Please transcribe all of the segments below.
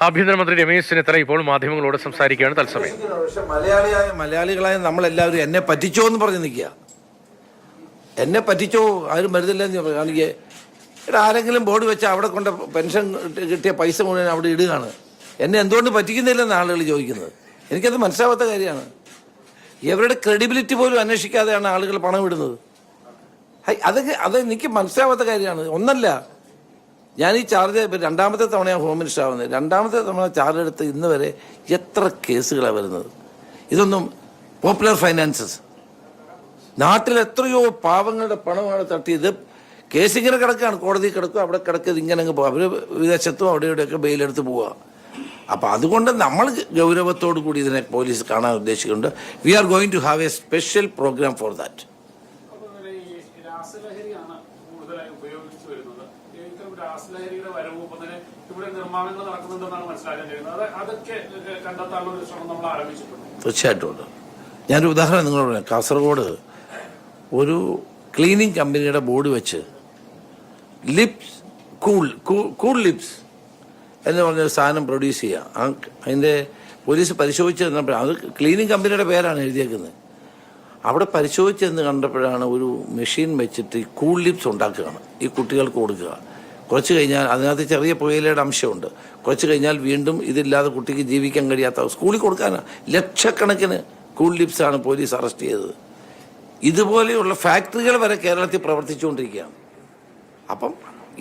ആഭ്യന്തരമന്ത്രി രമേശ് ചെന്നിത്തല ഇപ്പോൾ മാധ്യമങ്ങളോട് സംസാരിക്കുകയാണ് തത്സമയം. പക്ഷെ മലയാളികളായ നമ്മളെല്ലാവരും എന്നെ പറ്റിച്ചോ എന്ന് പറഞ്ഞ് നിൽക്കുക. എന്നെ പറ്റിച്ചോ, ആരും വരുന്നില്ലെന്ന് കാണിക്കുക. ഇവിടെ ആരെങ്കിലും ബോർഡ് വെച്ച് അവിടെ കൊണ്ട് പെൻഷൻ കിട്ടിയ പൈസ മുഴുവൻ അവിടെ ഇടുകയാണ്. എന്നെ എന്തുകൊണ്ട് പറ്റിക്കുന്നില്ലെന്ന് ആളുകൾ ചോദിക്കുന്നത്. എനിക്കത് മനസ്സിലാവാത്ത കാര്യമാണ്. ഇവരുടെ ക്രെഡിബിലിറ്റി പോലും അന്വേഷിക്കാതെയാണ് ആളുകൾ പണം ഇടുന്നത്. അത് എനിക്ക് മനസ്സിലാവാത്ത കാര്യമാണ്. ഒന്നല്ല, ഞാൻ ഈ ചാർജ് രണ്ടാമത്തെ തവണയാണ് ഹോം മിനിസ്റ്റർ ആവുന്നത്. രണ്ടാമത്തെ തവണ ചാർജ് എടുത്ത് ഇന്ന് വരെ എത്ര കേസുകളാണ് വരുന്നത്. ഇതൊന്നും പോപ്പുലർ ഫൈനാൻസസ്, നാട്ടിൽ എത്രയോ പാവങ്ങളുടെ പണമാണ് തട്ടിയത്. കേസിങ്ങനെ കിടക്കുകയാണ്, കോടതി കിടക്കും, അവിടെ കിടക്കുന്നത് ഇങ്ങനെ അങ്ങ് പോകുക. അവർ വിദേശത്തും അവിടെ ഇവിടെയൊക്കെ ബെയിലെടുത്ത് പോവുക. അപ്പം അതുകൊണ്ട് നമ്മൾ ഗൗരവത്തോടു കൂടി ഇതിനെ പോലീസ് കാണാൻ ഉദ്ദേശിക്കുന്നുണ്ട്. We are going to have a special programme for that. തീർച്ചയായിട്ടും ഉണ്ട്. ഞാനൊരു ഉദാഹരണം നിങ്ങളോട് പറയാം. കാസർഗോഡ് ഒരു ക്ലീനിങ് കമ്പനിയുടെ ബോർഡ് വെച്ച് ലിപ്സ് കൂൾ ലിപ്സ് എന്ന് പറഞ്ഞൊരു സാധനം പ്രൊഡ്യൂസ് ചെയ്യുക. അതിൻ്റെ പോലീസ് പരിശോധിച്ച് തന്നപ്പോൾ, അത് ക്ലീനിങ് കമ്പനിയുടെ പേരാണ് എഴുതിയേക്കുന്നത്. അവിടെ പരിശോധിച്ചെന്ന് കണ്ടപ്പോഴാണ് ഒരു മെഷീൻ വെച്ചിട്ട് ഈ കൂൾ ലിപ്സ് ഉണ്ടാക്കുകയാണ്, ഈ കുട്ടികൾക്ക് കൊടുക്കുക. കുറച്ച് കഴിഞ്ഞാൽ അതിനകത്ത് ചെറിയ പുകയിലയുടെ അംശമുണ്ട്. കുറച്ച് കഴിഞ്ഞാൽ വീണ്ടും ഇതില്ലാതെ കുട്ടിക്ക് ജീവിക്കാൻ കഴിയാത്ത സ്കൂളിൽ കൊടുക്കാനാണ്. ലക്ഷക്കണക്കിന് കൂൾ ലിപ്സാണ് പോലീസ് അറസ്റ്റ് ചെയ്തത്. ഇതുപോലെയുള്ള ഫാക്ടറികൾ വരെ കേരളത്തിൽ പ്രവർത്തിച്ചുകൊണ്ടിരിക്കുകയാണ്. അപ്പം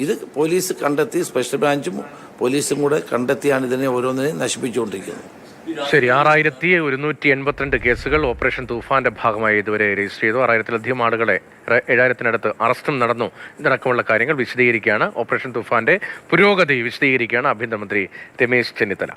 ഇത് പോലീസ് കണ്ടെത്തി, സ്പെഷ്യൽ ബ്രാഞ്ചും പോലീസും കൂടെ കണ്ടെത്തിയാണ് ഇതിനെ ഓരോന്നിനെയും നശിപ്പിച്ചുകൊണ്ടിരിക്കുന്നത്. ശരി, 6182 കേസുകൾ ഓപ്പറേഷൻ തൂഫാന്റെ ഭാഗമായി ഇതുവരെ രജിസ്റ്റർ ചെയ്തു. 6000-ലധികം ആളുകളെ, 7000-നടുത്ത് അറസ്റ്റും നടന്നു. ഇതടക്കമുള്ള കാര്യങ്ങൾ വിശദീകരിക്കുകയാണ്, ഓപ്പറേഷൻ തൂഫാന്റെ പുരോഗതി വിശദീകരിക്കുകയാണ് ആഭ്യന്തരമന്ത്രി രമേശ് ചെന്നിത്തല.